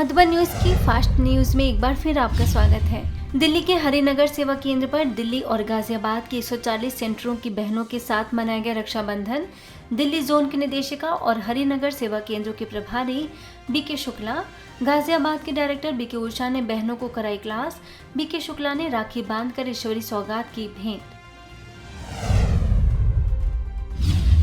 Madhuban news की fast news में एक बार फिर आपका स्वागत है। दिल्ली के हरिनगर सेवा केंद्र पर दिल्ली और गाजियाबाद के 140 सेंटरों की बहनों के साथ मनाया गया रक्षाबंधन। दिल्ली जोन की निदेशिका और हरिनगर सेवा केंद्रों के प्रभारी बीके शुक्ला, गाजियाबाद के डायरेक्टर बीके उषा ने बहनों को कराई क्लास। बीके शुक्ला ने राखी बांधकर ईश्वरी सौगात की भेंट।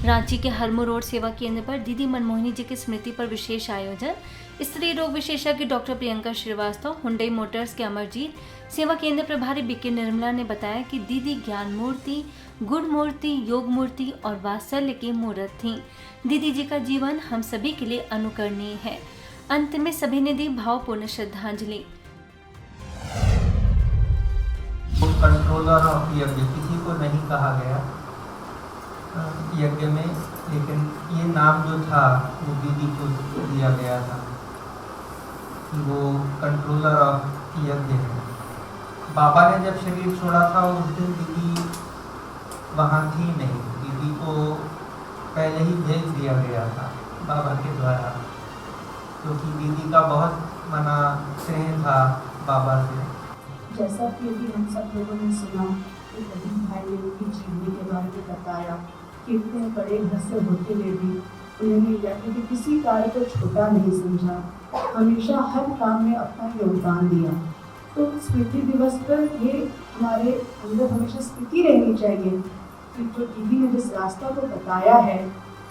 रांची के हरमू रोड सेवा केंद्र पर दीदी मनमोहनी जी की स्मृति पर विशेष आयोजन। स्त्री रोग विशेषज्ञ doctor Priyanka Srivastava, Hyundai Motors के अमरजीत, सेवा केंद्र प्रभारी बीके निर्मला ने बताया कि दीदी ज्ञान मूर्ति, गुण मूर्ति, योग मूर्ति और वात्सल्य की मूर्त थीं। दीदी जी का जीवन हम सभी के लिए अनुकरणीय है। अंत में सभी ने दी भावपूर्ण श्रद्धांजलि। कंट्रोलर ऑफ यज्ञ किसी को नहीं कहा गया यज्ञ में, लेकिन ये नाम जो था वो दीदी को दिया गया था कि वो कंट्रोलर ऑफ यज्ञ है। बाबा ने जब शरीर छोड़ा था उस दिन दीदी वहाँ थी नहीं, दीदी को पहले ही भेज दिया गया था बाबा के द्वारा, क्योंकि दीदी का बहुत मना स्नेह था बाबा से। जैसा कि अभी हम सब लोगों ने सुना कि प्रदीप भाई ने उनकी जीवनी के बारे में बताया कि इतने बड़े घर से होते हुए भी उन्होंने यज्ञ के किसी कार्य को छोटा नहीं समझा, हमेशा हर काम में अपना योगदान दिया। तो स्मृति दिवस पर ये हमारे अंदर हमेशा स्मृति रहनी चाहिए कि जो दीदी ने जिस रास्ता को बताया है,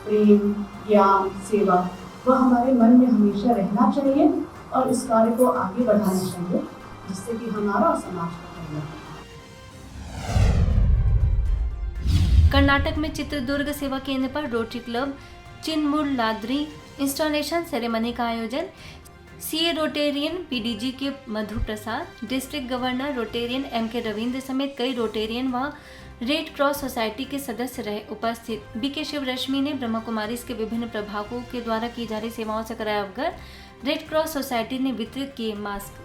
प्रेम, ज्ञान, सेवा, वह हमारे मन में हमेशा रहना चाहिए और इस कार्य को आगे बढ़ाना चाहिए, जिससे कि हमारा और समाज का कल्याण। कर्नाटक में चित्रदुर्ग सेवा केंद्र पर Rotary Club Chinmuladri installation ceremony का आयोजन। CA Rotarian PDG K Madhu Prasad, district governor Rotarian MK Ravindra समेत कई रोटेरियन व रेड क्रॉस सोसाइटी के सदस्य रहे उपस्थित। बीके शिवरश्मि ने ब्रह्मा कुमारीज के विभिन्न प्रभागों के द्वारा की जा रही सेवाओं से कराया अवगत। रेड क्रॉस सोसाइटी ने वितरित किए मास्क।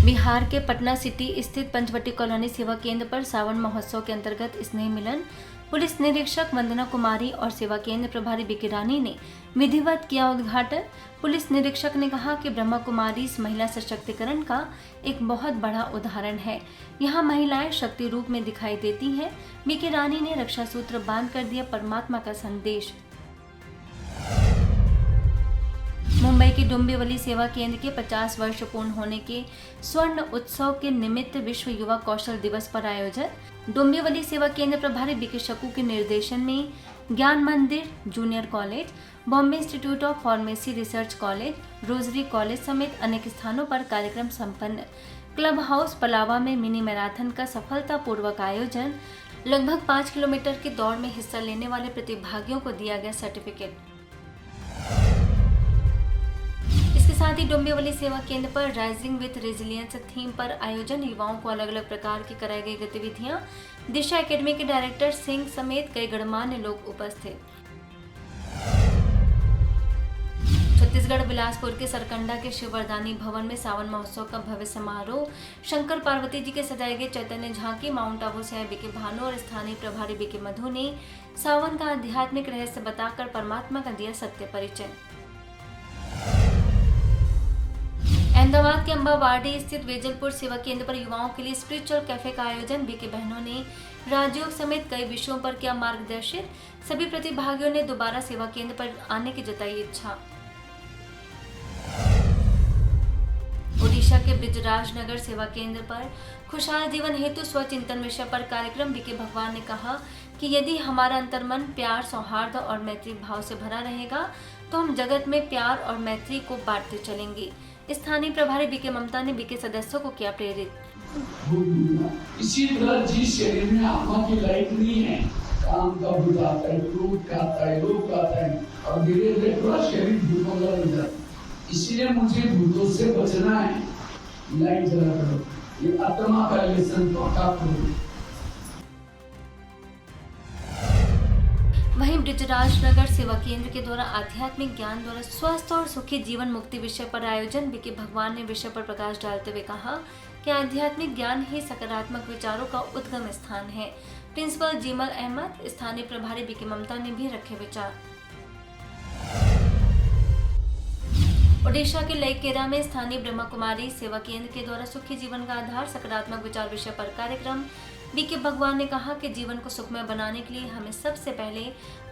बिहार के पटना सिटी स्थित पंचवटी कॉलोनी सेवा केंद्र पर सावन महोत्सव के अंतर्गत स्नेह मिलन। पुलिस निरीक्षक वंदना कुमारी और सेवा केंद्र प्रभारी बीके रानी ने विधिवत किया उद्घाटन। पुलिस निरीक्षक ने कहा कि ब्रह्मा कुमारी महिला सशक्तिकरण का एक बहुत बड़ा उदाहरण है। यहाँ महिलाएं शक्ति रूप में दिखाई देती हैं। बीके रानी ने रक्षा सूत्र बांध कर दिया परमात्मा का संदेश। मुंबई के डोंबिवली सेवा केंद्र के 50 वर्ष पूर्ण होने के स्वर्ण उत्सव के निमित्त विश्व युवा कौशल दिवस पर आयोजन। डोंबिवली सेवा केंद्र प्रभारी बीके शकू के निर्देशन में ज्ञान मंदिर junior college, Bombay institute of pharmacy research college, rosary college समेत अनेक स्थानों पर कार्यक्रम संपन्न। क्लब हाउस पलावा में मिनी मैराथन का सफलतापूर्वक आयोजन। लगभग 5 किलोमीटर की दौड़ में हिस्सा लेने वाले प्रतिभागियों को दिया गया सर्टिफिकेट। इसके साथ ही डोंबिवली सेवा केंद्र पर राइजिंग विद रेजिलियंस थीम पर आयोजन। युवाओं को अलग अलग प्रकार की कराई गई गतिविधियां। दिशा एकेडमी के डायरेक्टर सिंह समेत कई गणमान्य लोग उपस्थित। छत्तीसगढ़ बिलासपुर के सरकंडा के शिववरदानी भवन में सावन महोत्सव का भव्य समारोह। शंकर पार्वती जी के सजाए गए चैतन्य झांकी, माउंट आबू से बीके भानु और स्थानीय प्रभारी बीके मधु ने सावन का आध्यात्मिक रहस्य बताकर परमात्मा का दिया सत्य परिचय। अहमदाबाद के अंबावाड़ी स्थित वेजलपुर सेवा केंद्र पर युवाओं के लिए स्पिरिचुअल कैफे का आयोजन। बीके बहनों ने राजयोग समेत कई विषयों पर किया मार्गदर्शित। सभी प्रतिभागियों ने दोबारा सेवा केंद्र पर आने की जताई इच्छा। ओडिशा के ब्रिजराजनगर सेवा केंद्र पर खुशहाल जीवन हेतु स्वचिंतन विषय पर कार्यक्रम। बीके भगवान ने कहा कि यदि हमारा अंतर्मन प्यार, सौहार्द और मैत्री भाव से भरा रहेगा तो हम जगत में प्यार और मैत्री को बांटते चलेंगे। स्थानीय प्रभारी बीके ममता ने बीके सदस्यों को किया प्रेरित। इसी तरह जिस शरीर में आत्मा की लाइट नहीं है, काम का भूत आता है, क्रोध का आता है, लोभ का आता है और धीरे धीरे पूरा शरीर भूतों का बन जाता है। इसीलिए मुझे भूतों से बचना है। लाइट जला करो, ये आत्मा का लेसन पक्का करो। वहीं ब्रिजराजनगर सेवा केंद्र के द्वारा आध्यात्मिक ज्ञान द्वारा स्वस्थ और सुखी जीवन मुक्ति विषय पर आयोजन। बीके भगवान ने विषय पर प्रकाश डालते हुए कहा कि आध्यात्मिक ज्ञान ही सकारात्मक विचारों का उद्गम स्थान है। प्रिंसिपल जीमल अहमद, स्थानीय प्रभारी बीके ममता ने भी रखे विचार। ओडिशा के लईकेरा में स्थानीय ब्रह्मा कुमारी सेवा केंद्र के द्वारा सुखी जीवन का आधार सकारात्मक विचार विषय पर कार्यक्रम बीके भगवान ने कहा कि जीवन को सुखमय बनाने के लिए हमें सबसे पहले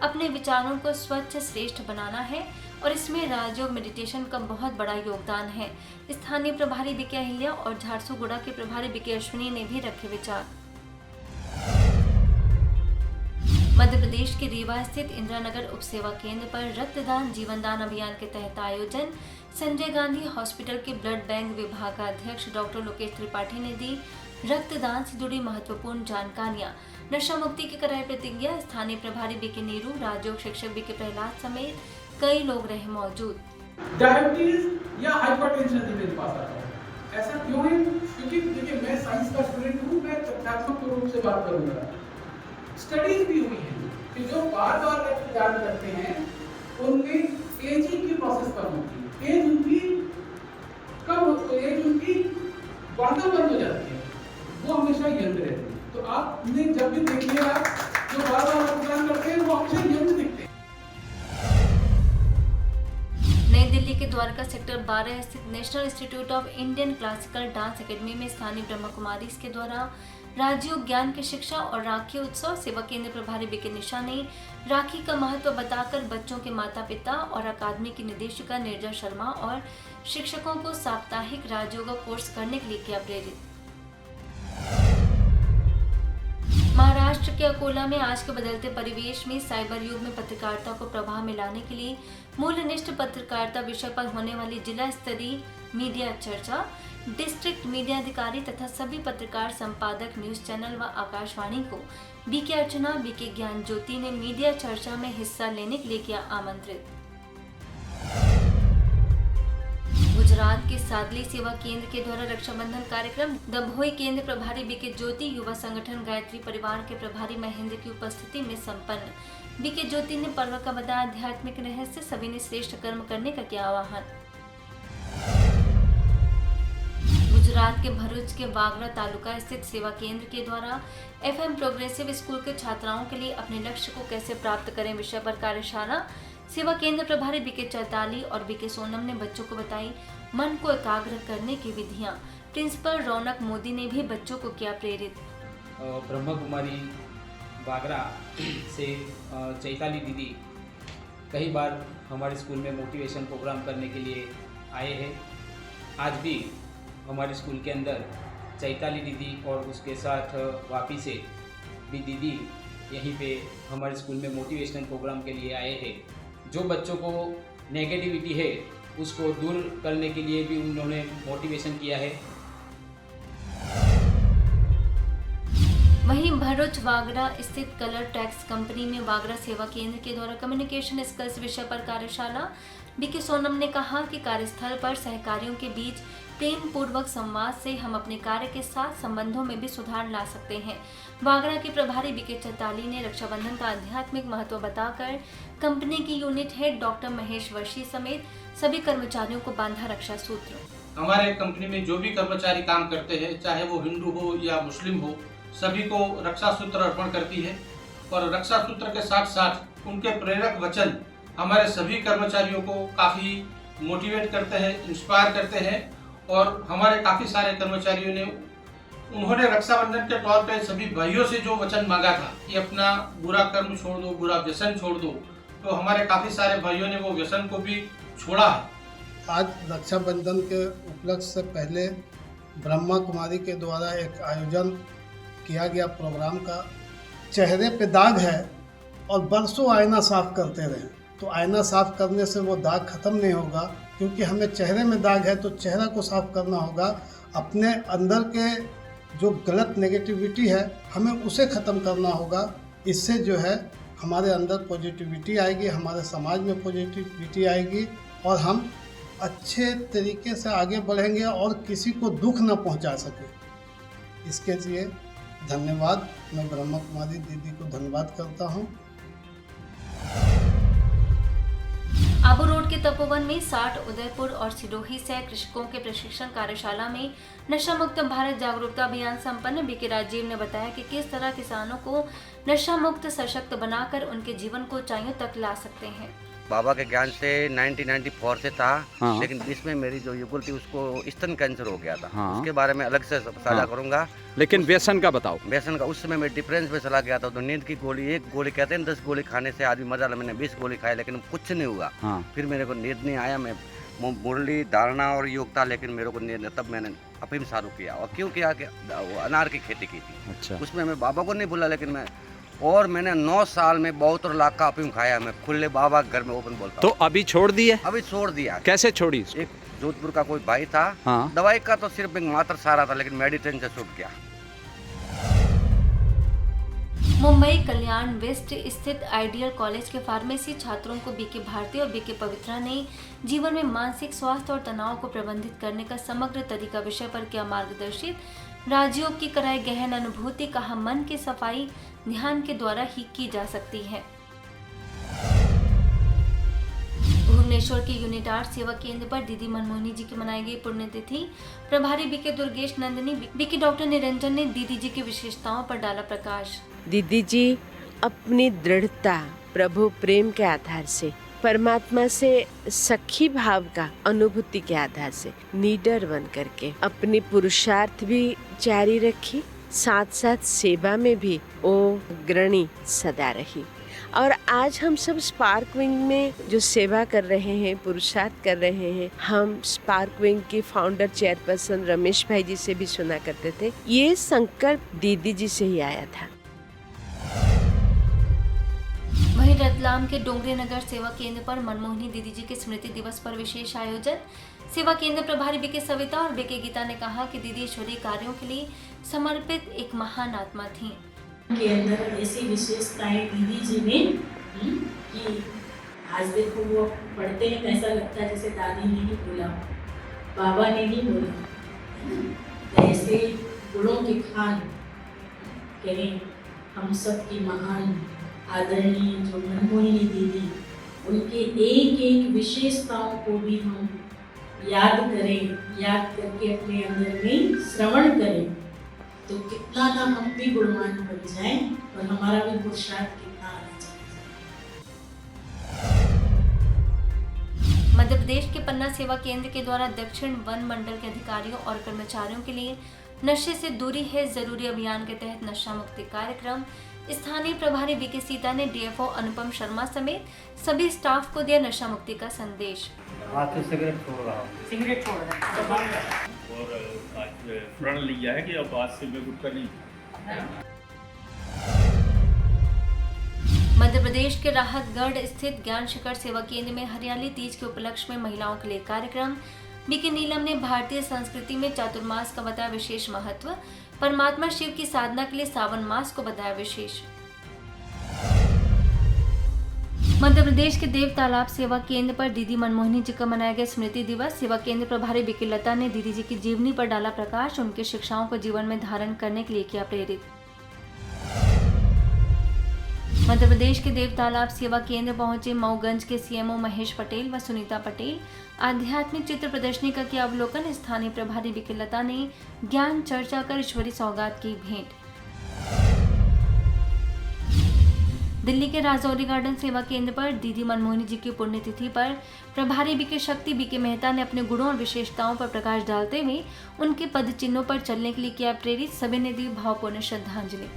अपने विचारों को स्वच्छ श्रेष्ठ बनाना है और इसमें राजयोग मेडिटेशन का बहुत बड़ा योगदान है। स्थानीय प्रभारी बीके अहिल्या और झारसुगुड़ा के प्रभारी बीके अश्विनी ने भी रखे विचार। मध्य प्रदेश के रीवा स्थित इंदिरा नगर उप सेवा केंद्र पर रक्तदान जीवनदान अभियान के तहत आयोजन संजय गांधी हॉस्पिटल के ब्लड बैंक विभागाध्यक्ष डॉक्टर लोकेश त्रिपाठी ने दी रक्तदान से जुड़ी महत्वपूर्ण जानकारियां। नशा मुक्ति की कराई प्रतिज्ञा। स्थानीय प्रभारी बीके नीरू, राजयोग शिक्षक बीके प्रहलाद समेत कई लोग रहे मौजूद। डायबिटीज या हाइपरटेंशन भी मेरे पास आता है। ऐसा क्यों है? क्योंकि देखिए मैं साइंस का स्टूडेंट हूँ, मैं तथ्यात्मक रूप से बात करूंगा। स्टडीज भी हुई है कि जो बार-बार रक्तदान करते हैं उनमें एजिंग की प्रोसेस कम होती है, एज उनकी कम होती है, एज उनकी बढ़ना बंद हो जाती है, वो हमेशा यंग रहते हैं। तो आपने जब भी देखिएगा जो बार-बार रक्तदान करते हैं वो हमेशा यंग दिखते हैं। नई दिल्ली के द्वारका सेक्टर 12 स्थित national institute of Indian classical dance academy में स्थानीय ब्रह्मा कुमारी के द्वारा राजयोग ज्ञान की शिक्षा और राखी उत्सव सेवा केंद्र प्रभारी बीके निशा ने राखी का महत्व बताकर बच्चों के माता पिता और अकादमी की निदेशिका निर्जा शर्मा और शिक्षकों को साप्ताहिक राजयोग कोर्स करने के लिए किया प्रेरित। महाराष्ट्र के अकोला में आज के बदलते परिवेश में साइबर युग में पत्रकारिता को प्रभाव में लाने के लिए मूल्यनिष्ठ पत्रकारिता विषय पर होने वाली जिला स्तरीय मीडिया चर्चा डिस्ट्रिक्ट मीडिया अधिकारी तथा सभी पत्रकार संपादक न्यूज चैनल व आकाशवाणी को बीके अर्चना बीके ज्ञान ज्योति ने मीडिया चर्चा में हिस्सा लेने के लिए किया आमंत्रित। गुजरात के सादली सेवा केंद्र के द्वारा रक्षाबंधन कार्यक्रम दभोई केंद्र प्रभारी बीके ज्योति युवा संगठन गायत्री परिवार के प्रभारी महेंद्र की उपस्थिति में संपन्न। बीके ज्योति ने पर्व का बताया आध्यात्मिक रहस्य, सभी ने श्रेष्ठ कर्म करने का किया आह्वान। गुजरात के भरूच के वागरा तालुका स्थित सेवा केंद्र के द्वारा FM प्रोग्रेसिव स्कूल के छात्राओं के लिए अपने लक्ष्य को कैसे प्राप्त करें विषय पर कार्यशाला सेवा केंद्र प्रभारी बीके चैताली और बीके सोनम ने बच्चों को बताई मन को एकाग्र करने की विधियां। प्रिंसिपल रौनक मोदी ने भी बच्चों को किया प्रेरित। ब्रह्मा कुमारी वागरा से चैताली दीदी कई बार हमारे स्कूल में मोटिवेशन प्रोग्राम करने के लिए आए हैं। आज भी हमारे स्कूल के अंदर चैताली दीदी और उसके साथ वापी से भी दीदी यहीं पे हमारे स्कूल में मोटिवेशनल प्रोग्राम के लिए आए हैं। जो बच्चों को नेगेटिविटी है उसको दूर करने के लिए भी उन्होंने मोटिवेशन किया है। वहीं भरूच वागरा स्थित कलर टैक्स कंपनी में वागरा सेवा केंद्र के द्वारा कम्युनिकेशन स्किल्स विषय पर कार्यशाला बीके सोनम ने कहा कि कार्यस्थल पर सहकारियों के बीच प्रेम पूर्वक संवाद से हम अपने कार्य के साथ संबंधों में भी सुधार ला सकते हैं। वागरा के प्रभारी बीके चैताली ने रक्षाबंधन का आध्यात्मिक महत्व बताकर कंपनी की यूनिट हेड डॉक्टर महेश वर्षी समेत सभी कर्मचारियों को बांधा रक्षा सूत्र। हमारे कंपनी में जो भी कर्मचारी काम करते हैं, चाहे वो हिंदू हो या मुस्लिम हो, सभी को रक्षा सूत्र अर्पण करती है और रक्षा सूत्र के साथ साथ उनके प्रेरक वचन हमारे सभी कर्मचारियों को काफ़ी मोटिवेट करते हैं, इंस्पायर करते हैं। और हमारे काफ़ी सारे कर्मचारियों ने उन्होंने रक्षाबंधन के तौर पे सभी भाइयों से जो वचन मांगा था कि अपना बुरा कर्म छोड़ दो, बुरा व्यसन छोड़ दो, तो हमारे काफ़ी सारे भाइयों ने वो व्यसन को भी छोड़ा है। आज रक्षाबंधन के उपलक्ष्य से पहले ब्रह्मा कुमारी के द्वारा एक आयोजन किया गया प्रोग्राम का। चेहरे पे दाग है और बरसों आईना साफ करते रहें, तो आईना साफ करने से वो दाग खत्म नहीं होगा, क्योंकि हमें चेहरे में दाग है तो चेहरा को साफ करना होगा। अपने अंदर के जो गलत नेगेटिविटी है हमें उसे ख़त्म करना होगा। इससे जो है हमारे अंदर पॉजिटिविटी आएगी, हमारे समाज में पॉजिटिविटी आएगी और हम अच्छे तरीके से आगे बढ़ेंगे और किसी को दुख न पहुंचा सके। इसके लिए धन्यवाद। मैं ब्रह्मा कुमारी दीदी को धन्यवाद करता हूं। आबू रोड के तपोवन में 60 उदयपुर और सिरोही से कृषकों के प्रशिक्षण कार्यशाला में नशा मुक्त भारत जागरूकता अभियान संपन्न। बीके राजीव ने बताया कि किस तरह किसानों को नशा मुक्त सशक्त बनाकर उनके जीवन को ऊंचाइयों तक ला सकते हैं। बाबा के ज्ञान से 1994 से था। हाँ। लेकिन इसमें मेरी जो युगल थी उसको स्तन कैंसर हो गया था। हाँ। उसके बारे में अलग से साझा हाँ। करूंगा। लेकिन व्यसन का बताओ। व्यसन का उस समय मैं डिफरेंस में चला गया था। तो नींद की गोली, एक गोली कहते हैं 10 गोली खाने से आदमी मजा ला। मैंने 20 गोली खाई लेकिन कुछ नहीं हुआ। हाँ। फिर मेरे को नींद नहीं आया। मैं मुरली धारणा और योग था लेकिन मेरे को नींद, तब मैंने अफीम चालू किया। और क्यों किया कि वो अनार की खेती की थी। अच्छा। उसमें मैं बाबा को नहीं भूला लेकिन मैंने 9 साल में 72 लाख का अफीम खाया। मैं खुले बाबा घर में ओपन बोलता तो अभी छोड़ दिए? अभी छोड़ दिया। कैसे छोड़ी इसको? एक जोधपुर का कोई भाई था। हाँ। दवाई का तो सिर्फ एक मात्र सहारा था लेकिन मेडिटेशन से छूट गया। मुंबई कल्याण वेस्ट स्थित आइडियल कॉलेज के फार्मेसी छात्रों को बीके भारती और बीके पवित्रा ने जीवन में मानसिक स्वास्थ्य और तनाव को प्रबंधित करने का समग्र तरीका विषय पर किया मार्गदर्शित। राजयोग की कराई गहन अनुभूति, कहा मन की सफाई ध्यान के द्वारा ही की जा सकती है। भुवनेश्वर के यूनिट 8 सेवा केंद्र पर दीदी मनमोहनी जी की मनाई गई पुण्यतिथि। प्रभारी BK Durgesh Nandini, BK doctor Niranjan ने दीदी जी की विशेषताओं पर डाला प्रकाश। दीदी जी अपनी दृढ़ता, प्रभु प्रेम के आधार से, परमात्मा से सखी भाव का अनुभूति के आधार से नीडर बन करके अपनी पुरुषार्थ भी जारी रखी, साथ साथ सेवा में भी वो अग्रणी सदा रही। और आज हम सब स्पार्क विंग में जो सेवा कर रहे हैं, पुरुषार्थ कर रहे हैं, हम स्पार्क विंग की फाउंडर चेयरपर्सन रमेश भाई जी से भी सुना करते थे। ये संकल्प दीदी जी से ही आया था। वहीं रतलाम के डोंगरे नगर सेवा केंद्र पर मनमोहनी दीदी जी के स्मृति दिवस पर विशेष आयोजन। सेवा केंद्र प्रभारी बीके सविता और बीके गीता ने कहा कि दीदी ईश्वरीय कार्यों के लिए समर्पित एक महान आत्मा थी। के अंदर ऐसी विशेषताएं दीदी जी ने कि आज देखो वो पढ़ते हैं ऐसा लगता है जैसे दादी ने ही बोला, बाबा ने ही बोला। ऐसे गुणों की खान करें हम सब की महान आदरणीय जो मनमोहिनी दीदी, उनके एक एक विशेषताओं को भी हम याद करें, याद करके अपने अंदर में श्रवण करें तो कितना ना हम भी गुणवान बन जाएं और हमारा भी पुरुषार्थ कितना आगे चला। मध्य प्रदेश के पन्ना सेवा केंद्र के द्वारा दक्षिण वन मंडल के अधिकारियों और कर्मचारियों के लिए नशे से दूरी है जरूरी अभियान के तहत नशा मुक्ति कार्यक्रम। स्थानीय प्रभारी बीके सीता ने डीएफओ अनुपम शर्मा समेत सभी स्टाफ को दिया नशा मुक्ति का संदेश। आज से सिगरेट छोड़ रहा हूँ। सिगरेट छोड़ रहा है और आज प्रण लिया है कि अब आज से मैं गुटखा नहीं। मध्य प्रदेश के राहतगढ़ स्थित ज्ञान शिखर सेवा केंद्र में हरियाली तीज के उपलक्ष्य में महिलाओं के लिए कार्यक्रम। बीके नीलम ने भारतीय संस्कृति में चातुर्मास का बताया विशेष महत्व। परमात्मा शिव की साधना के लिए सावन मास को बताया विशेष। मध्य प्रदेश के देव तालाब सेवा केंद्र पर दीदी मनमोहनी जी का मनाया गया स्मृति दिवस। सेवा केंद्र प्रभारी बीके लता ने दीदी जी की जीवनी पर डाला प्रकाश, उनकी शिक्षाओं को जीवन में धारण करने के लिए किया प्रेरित। मध्य प्रदेश के देव तालाब सेवा केंद्र पहुंचे मऊगंज के सीएमओ महेश पटेल व सुनीता पटेल। आध्यात्मिक चित्र प्रदर्शनी का किया अवलोकन। स्थानीय प्रभारी बीके लता ने ज्ञान चर्चा कर ईश्वरी सौगात की भेंट। दिल्ली के राजौरी गार्डन सेवा केंद्र पर दीदी मनमोहनी जी की पुण्यतिथि पर प्रभारी बीके शक्ति बीके मेहता ने अपने गुणों और विशेषताओं पर प्रकाश डालते हुए उनके पद चिन्हों पर चलने के लिए किया प्रेरित। सभी ने दी भावपूर्ण श्रद्धांजलि।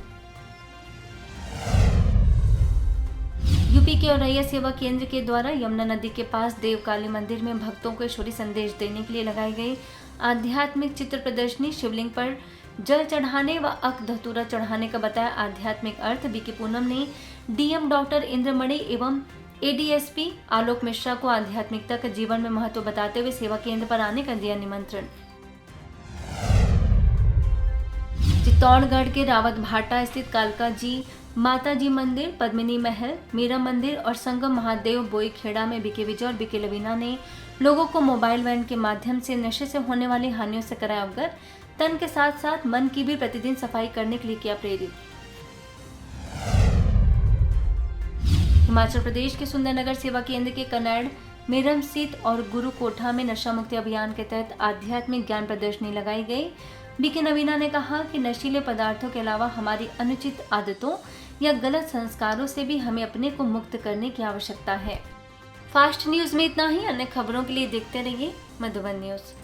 यूपी के औरैया सेवा केंद्र के द्वारा यमुना नदी के पास देवकाली मंदिर में भक्तों को ईश्वरी संदेश देने के लिए लगाई गई आध्यात्मिक चित्र प्रदर्शनी। शिवलिंग पर जल चढ़ाने व अक धतूरा चढ़ाने का बताया आध्यात्मिक अर्थ। बीके पूनम ने डीएम डॉक्टर इंद्रमणि एवं एडीएसपी आलोक मिश्रा को आध्यात्मिकता का जीवन में महत्व बताते हुए सेवा केंद्र पर आने का दिया निमंत्रण। चित्तौड़गढ़ के रावत भाटा स्थित कालका जी माता जी मंदिर, पद्मिनी महल, मीरा मंदिर और संगम महादेव बोई खेड़ा में बीके विजय और बीके लवीना ने लोगों को मोबाइल वैन के माध्यम से नशे से होने वाली हानियों से कराया अवगत। तन के साथ साथ मन की भी प्रतिदिन सफाई करने के लिए किया प्रेरित। हिमाचल प्रदेश के सुंदरनगर सेवा केंद्र के कन्नड़ मेरम स्थित और गुरु कोठा में नशा मुक्ति अभियान के तहत आध्यात्मिक ज्ञान प्रदर्शनी लगाई गई। बीके नवीना ने कहा कि नशीले पदार्थों के अलावा हमारी अनुचित आदतों या गलत संस्कारों से भी हमें अपने को मुक्त करने की आवश्यकता है। फास्ट न्यूज में इतना ही। अन्य खबरों के लिए देखते रहिए मधुबन न्यूज।